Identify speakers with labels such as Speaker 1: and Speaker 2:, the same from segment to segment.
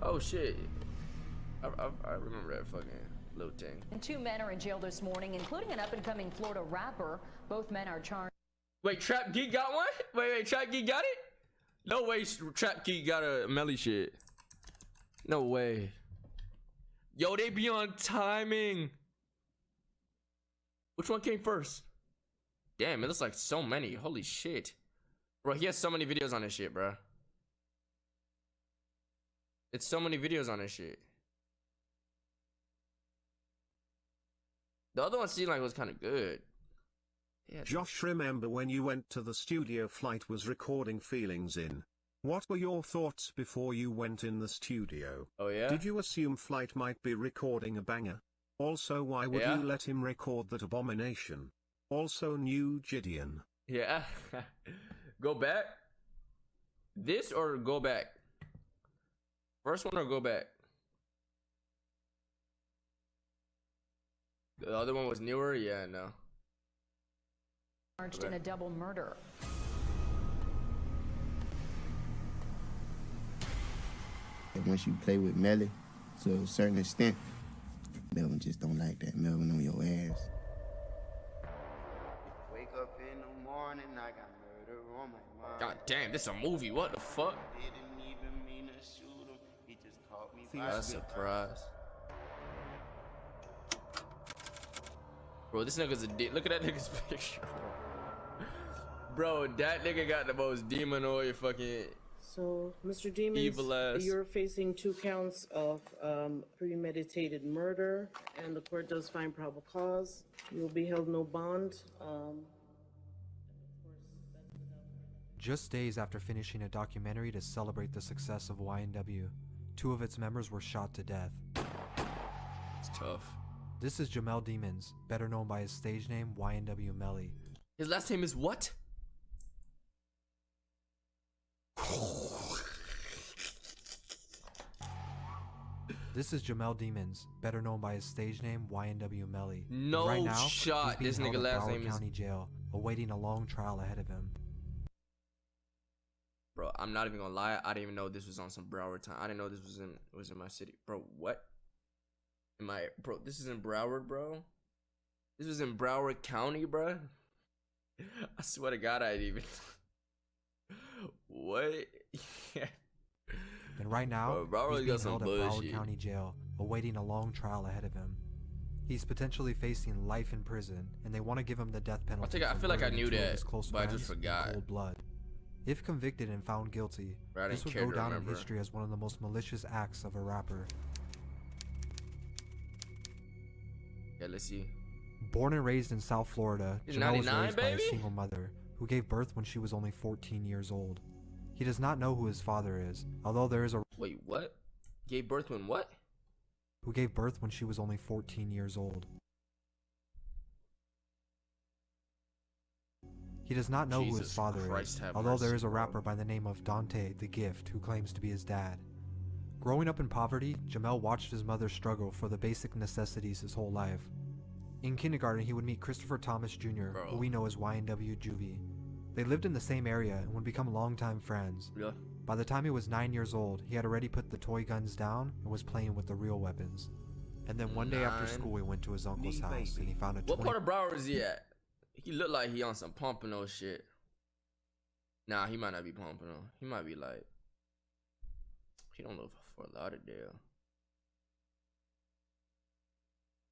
Speaker 1: Oh shit. I remember that fucking little thing.
Speaker 2: And 2 men are in jail this morning, including an up-and-coming Florida rapper. Both men are charged.
Speaker 1: Wait, Trap Geek got one? Wait, Trap Geek got it? No way, Trap Geek got a Melly shit. No way. Yo, they be on timing. Which one came first? Damn, it looks like so many. Holy shit. Bro, he has so many videos on this shit, bro. It's so many videos on this shit. The other one seemed like it was kind of good. Yeah.
Speaker 3: Josh, remember when you went to the studio? Flight was recording Feelings in. What were your thoughts before you went in the studio?
Speaker 1: Oh yeah?
Speaker 3: Did you assume Flight might be recording a banger? Also, why would you let him record that abomination? Also, new Gideon.
Speaker 1: Yeah. Go back? This or go back? First one or go back? The other one was newer? Yeah, no.
Speaker 2: Charged in a double murder.
Speaker 4: And once you play with Melly to a certain extent, Melvin just don't like that. Melvin on your ass.
Speaker 5: Wake up in the morning, I got murder on my mind.
Speaker 1: God damn, this is a movie. What the fuck?
Speaker 5: Didn't even mean to shoot him. He just caught me by
Speaker 1: That's a surprise. Bro, this nigga's a look at that nigga's picture. Bro, that nigga got the most demonoid fucking.
Speaker 6: So, Mr. Demons,
Speaker 1: evil ass.
Speaker 6: You're facing 2 counts of premeditated murder, and the court does find probable cause. You will be held no bond.
Speaker 7: Just days after finishing a documentary to celebrate the success of YNW, 2 of its members were shot to death.
Speaker 1: It's tough.
Speaker 7: This is Jamel Demons, better known by his stage name YNW Melly.
Speaker 1: His last name is what?
Speaker 7: This is Jamel Demons, better known by his stage name YNW Melly.
Speaker 1: No
Speaker 7: right now,
Speaker 1: shot.
Speaker 7: He's
Speaker 1: This
Speaker 7: being
Speaker 1: nigga
Speaker 7: held at
Speaker 1: last
Speaker 7: Broward
Speaker 1: name is
Speaker 7: County Jail, awaiting a long trial ahead of him.
Speaker 1: Bro, I'm not even gonna lie. I didn't even know this was on some Broward time. I didn't know this was in my city. Bro, what? Bro, this is in Broward, bro? This was in Broward County, bro? I swear to God, I didn't even. What? Yeah.
Speaker 7: And right now,
Speaker 1: bro,
Speaker 7: he's being held at Broward County Jail, awaiting a long trial ahead of him. He's potentially facing life in prison, and they want to give him the death penalty.
Speaker 1: I feel like I knew that, but I just
Speaker 7: in
Speaker 1: forgot.
Speaker 7: Cold blood. If convicted and found guilty, this would go down in history as one of the most malicious acts of a rapper.
Speaker 1: Yeah, let's see.
Speaker 7: Born and raised in South Florida, Jamel was raised by a single mother who gave birth when she was only 14 years old. He does not know who his father is, although there is a—
Speaker 1: Wait, what? Gave birth when what?
Speaker 7: Who gave birth when she was only 14 years old. He does not know who his father is, although there is a rapper by the name of Dante the Gift who claims to be his dad. Growing up in poverty, Jamel watched his mother struggle for the basic necessities his whole life. In kindergarten, he would meet Christopher Thomas Jr., who we know as YNW Juvie. They lived in the same area and would become longtime friends.
Speaker 1: Yeah.
Speaker 7: By the time he was 9 years old, he had already put the toy guns down and was playing with the real weapons. And then one day after school, he went to his uncle's house and he found a—
Speaker 1: What part of Broward is he at? He looked like he on some Pompano shit. Nah, he might not be Pompano. He might be like, he don't live for Lauderdale.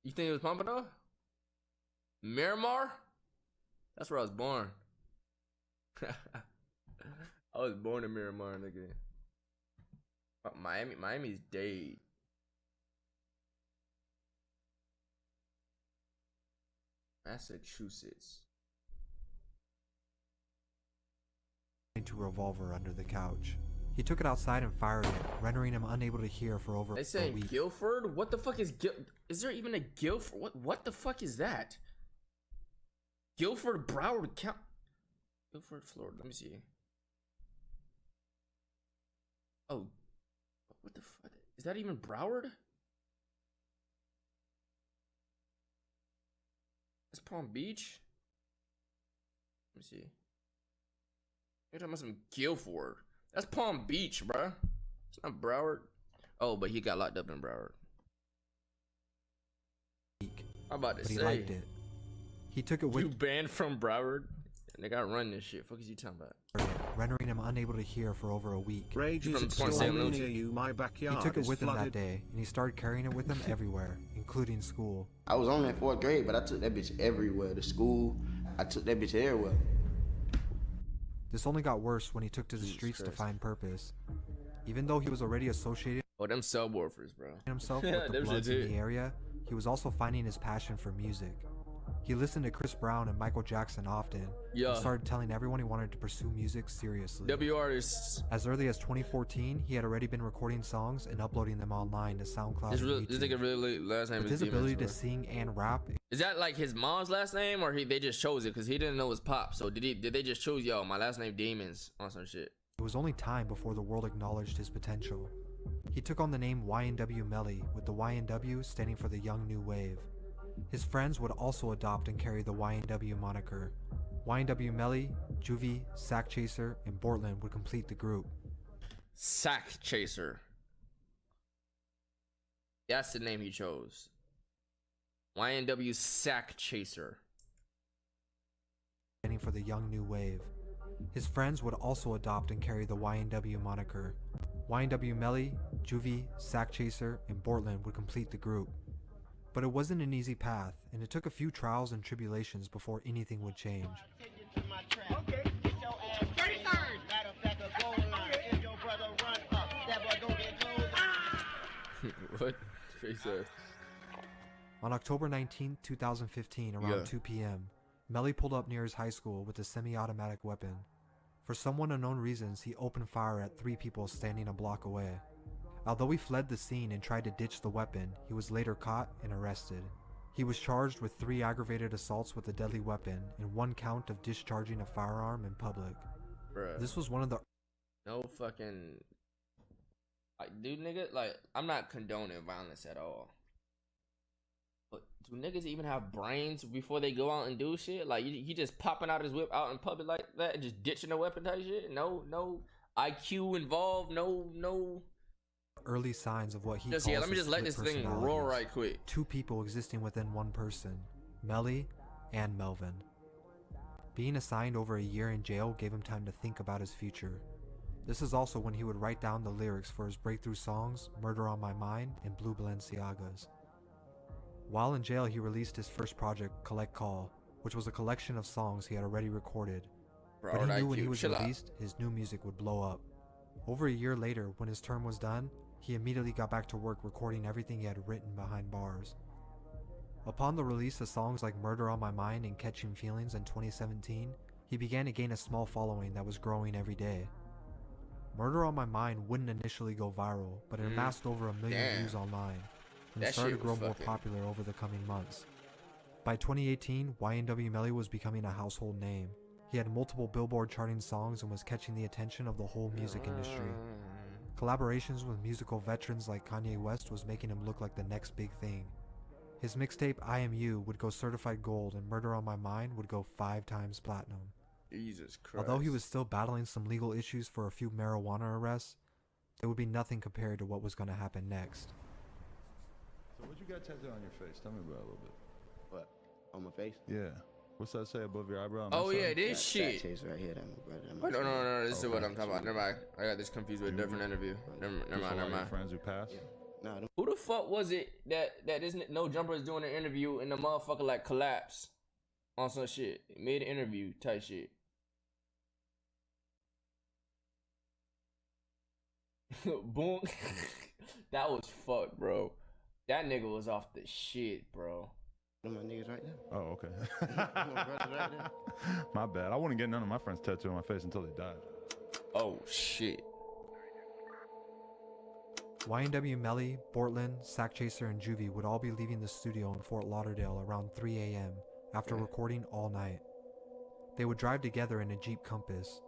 Speaker 1: You think it was Pompano? Miramar? That's where I was born. I was born in Miramar, nigga. Miami's Dade. Massachusetts.
Speaker 7: ...to a revolver under the couch. He took it outside and fired it, rendering him unable to hear for over a week.
Speaker 1: They saying Guilford? What the fuck is Is there even a Guilford? What the fuck is that? Guilford, Broward County. Guilford, Florida. Let me see. Oh, what the fuck? Is that even Broward? That's Palm Beach. Let me see. You're talking about some Guilford. That's Palm Beach, bruh. It's not Broward. Oh, but he got locked up in Broward. I'm about to
Speaker 7: But
Speaker 1: say.
Speaker 7: he liked it. He took it with
Speaker 1: You banned from Broward? They got run this shit. Fuck is you talking about?
Speaker 7: rendering him unable to hear for over a week.
Speaker 3: Rage
Speaker 1: From
Speaker 3: is
Speaker 1: Port St.
Speaker 3: extremely
Speaker 1: Lucie.
Speaker 3: near you. My
Speaker 7: He
Speaker 3: backyard
Speaker 7: took it
Speaker 3: is
Speaker 7: with him that
Speaker 3: flooded.
Speaker 7: day, and he started carrying it with him everywhere, including school.
Speaker 4: I was only in 4th grade, but I took that bitch everywhere. To school, I took that bitch everywhere.
Speaker 7: This only got worse when he took to the
Speaker 1: Jesus
Speaker 7: streets to
Speaker 1: Christ.
Speaker 7: find purpose. Even though he was already associating
Speaker 1: Oh, them subwoofers, bro.
Speaker 7: himself
Speaker 1: Yeah,
Speaker 7: with the
Speaker 1: them
Speaker 7: Bloods
Speaker 1: shit
Speaker 7: in the
Speaker 1: too.
Speaker 7: area, he was also finding his passion for music. He listened to Chris Brown and Michael Jackson often,
Speaker 1: Yeah.
Speaker 7: and started telling everyone he wanted to pursue music seriously.
Speaker 1: W artists.
Speaker 7: As early as 2014, he had already been recording songs and uploading them online to SoundCloud
Speaker 1: This
Speaker 7: and
Speaker 1: nigga
Speaker 7: YouTube.
Speaker 1: really last name
Speaker 7: With
Speaker 1: is
Speaker 7: his ability to
Speaker 1: Demons, bro.
Speaker 7: sing and rap,
Speaker 1: Is that like his mom's last name, or they just chose it because he didn't know his pop? So did they just choose yo my last name Demons on some shit?
Speaker 7: it was only time before the world acknowledged his potential. He took on the name YNW Melly, with the YNW standing for the Young New Wave. His friends would also adopt and carry the YNW moniker. YNW Melly, Juvie, Sack Chaser, and Bortland would complete the group.
Speaker 1: Sack Chaser. That's the name he chose. YNW Sack Chaser.
Speaker 7: Standing for the Young New Wave. His friends would also adopt and carry the YNW moniker. YNW Melly, Juvie, Sack Chaser, and Bortland would complete the group. But it wasn't an easy path, and it took a few trials and tribulations before anything would change.
Speaker 1: What? He said.
Speaker 7: On October 19, 2015, around 2 p.m., Melly pulled up near his high school with a semi-automatic weapon. For some unknown reasons, he opened fire at 3 people standing a block away. Although he fled the scene and tried to ditch the weapon, he was later caught and arrested. He was charged with 3 aggravated assaults with a deadly weapon and 1 count of discharging a firearm in public.
Speaker 1: Bruh.
Speaker 7: This was one of the
Speaker 1: No fucking. Like, dude, nigga, like, I'm not condoning violence at all. But do niggas even have brains before they go out and do shit? Like, he just popping out his whip out in public like that and just ditching a weapon type shit? No IQ involved, no.
Speaker 7: early signs of what he
Speaker 1: Just,
Speaker 7: calls
Speaker 1: yeah, let me
Speaker 7: his
Speaker 1: just let
Speaker 7: split
Speaker 1: this thing roll
Speaker 7: personalities.
Speaker 1: right quick.
Speaker 7: 2 people existing within one person, Melly and Melvin. Being assigned over a year in jail gave him time to think about his future. This is also when he would write down the lyrics for his breakthrough songs, Murder on My Mind and Blue Balenciagas. While in jail, he released his first project, Collect Call, which was a collection of songs he had already recorded.
Speaker 1: Bro,
Speaker 7: But he knew when
Speaker 1: IQ,
Speaker 7: he was
Speaker 1: chill out.
Speaker 7: released, his new music would blow up. Over a year later, when his term was done, he immediately got back to work recording everything he had written behind bars. Upon the release of songs like Murder on My Mind and Catching Feelings in 2017, he began to gain a small following that was growing every day. Murder on My Mind wouldn't initially go viral, but it amassed over 1 million
Speaker 1: Damn.
Speaker 7: views online, and
Speaker 1: That
Speaker 7: it started
Speaker 1: shit
Speaker 7: to grow
Speaker 1: was
Speaker 7: more
Speaker 1: fucking-
Speaker 7: popular over the coming months. By 2018, YNW Melly was becoming a household name. He had multiple Billboard charting songs and was catching the attention of the whole music industry. Collaborations with musical veterans like Kanye West was making him look like the next big thing. His mixtape I Am You would go certified gold, and Murder on My Mind would go 5 times platinum.
Speaker 1: Jesus Christ.
Speaker 7: Although he was still battling some legal issues for a few marijuana arrests, it would be nothing compared to what was going to happen next.
Speaker 8: So what you got tattooed on your face? Tell me about it a little bit.
Speaker 4: What? On my face?
Speaker 8: Yeah. What's that say above your eyebrow?
Speaker 1: Oh yeah,
Speaker 8: That
Speaker 1: this
Speaker 4: Sack
Speaker 1: shit.
Speaker 4: Chaser right here, that my brother. that my
Speaker 1: Wait, no,
Speaker 4: friend.
Speaker 1: this is what I'm talking about. Never mind. I got this confused with a different interview. Never mind.
Speaker 8: Friends who passed.
Speaker 4: Nah, them
Speaker 1: Who the fuck was it that this No Jumper is doing an interview and the motherfucker like collapsed on some shit? Made an interview type shit. Boom. That was fucked, bro. That nigga was off the shit, bro.
Speaker 4: my niggas right there.
Speaker 8: Oh, okay.
Speaker 4: My brothers right there.
Speaker 8: My bad. I wouldn't get none of my friends tattooed on my face until they died.
Speaker 1: Oh shit.
Speaker 7: YNW Melly, Bortland, Sack Chaser, and Juvie would all be leaving the studio in Fort Lauderdale around 3 a.m. after recording all night. They would drive together in a Jeep Compass.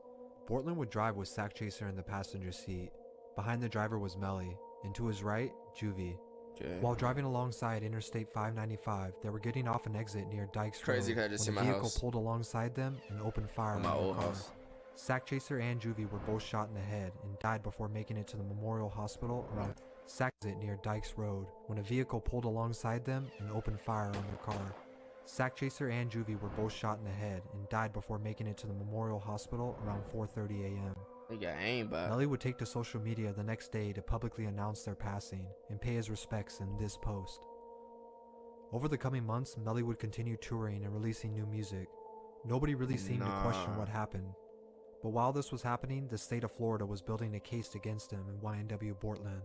Speaker 7: Bortland would drive with Sack Chaser in the passenger seat. Behind the driver was Melly, and to his right, Juvie.
Speaker 1: Okay.
Speaker 7: While driving alongside Interstate 595, they were getting off an exit near Dykes
Speaker 1: Crazy,
Speaker 7: Road
Speaker 1: 'cause I just
Speaker 7: when
Speaker 1: see
Speaker 7: a
Speaker 1: my
Speaker 7: vehicle
Speaker 1: house.
Speaker 7: pulled alongside them and opened fire on
Speaker 1: My
Speaker 7: their
Speaker 1: old
Speaker 7: car.
Speaker 1: house.
Speaker 7: Sack Chaser and Juvie were both shot in the head and died before making it to the Memorial Hospital around Sacked it near Dykes Road when a vehicle pulled alongside them and opened fire on their car. Sack Chaser and Juvie were both shot in the head and died before making it to the Memorial Hospital around 4:30 a.m.
Speaker 1: They got aimed by.
Speaker 7: Melly would take to social media the next day to publicly announce their passing and pay his respects in this post. Over the coming months, Melly would continue touring and releasing new music. Nobody really seemed to question what happened. But while this was happening, the state of Florida was building a case against him and YNW Portland,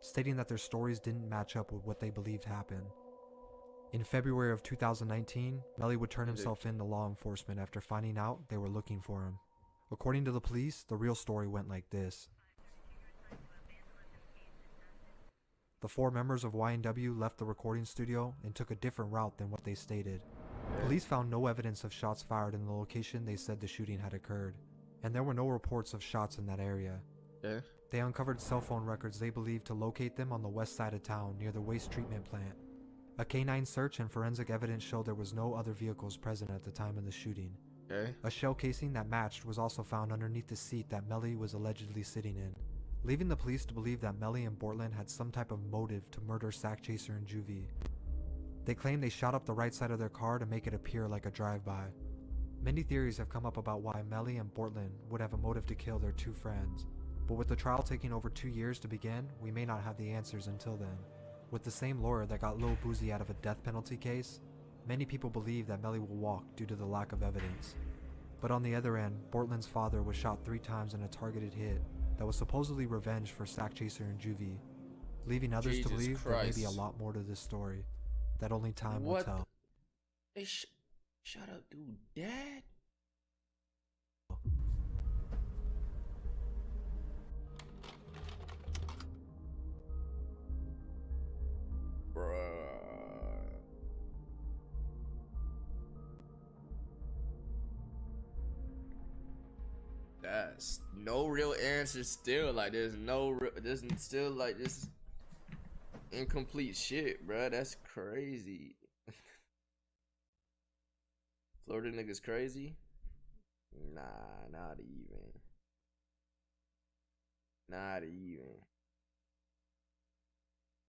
Speaker 7: stating that their stories didn't match up with what they believed happened. In February of 2019, Melly would turn himself in to law enforcement after finding out they were looking for him. According to the police, the real story went like this. The 4 members of YNW left the recording studio and took a different route than what they stated. Police found no evidence of shots fired in the location they said the shooting had occurred, and there were no reports of shots in that area. They uncovered cell phone records they believed to locate them on the west side of town near the waste treatment plant. A canine search and forensic evidence showed there was no other vehicles present at the time of the shooting. A shell casing that matched was also found underneath the seat that Melly was allegedly sitting in, leaving the police to believe that Melly and Portland had some type of motive to murder Sack Chaser and Juvie. They claim they shot up the right side of their car to make it appear like a drive-by. Many theories have come up about why Melly and Portland would have a motive to kill their 2 friends, but with the trial taking over 2 years to begin, we may not have the answers until then. With the same lawyer that got Lil Boozy out of a death penalty case, many people believe that Melly will walk due to the lack of evidence. But on the other end, Portland's father was shot 3 times in a targeted hit that was supposedly revenge for Sack Chaser and Juvie, leaving others to believe there may be a lot more to this story that only time will tell.
Speaker 1: They shut up, dude. Dad? Bruh. That's no real answer still. Like, there's still like this incomplete shit, bruh. That's crazy. Florida niggas crazy? Nah, not even. Not even.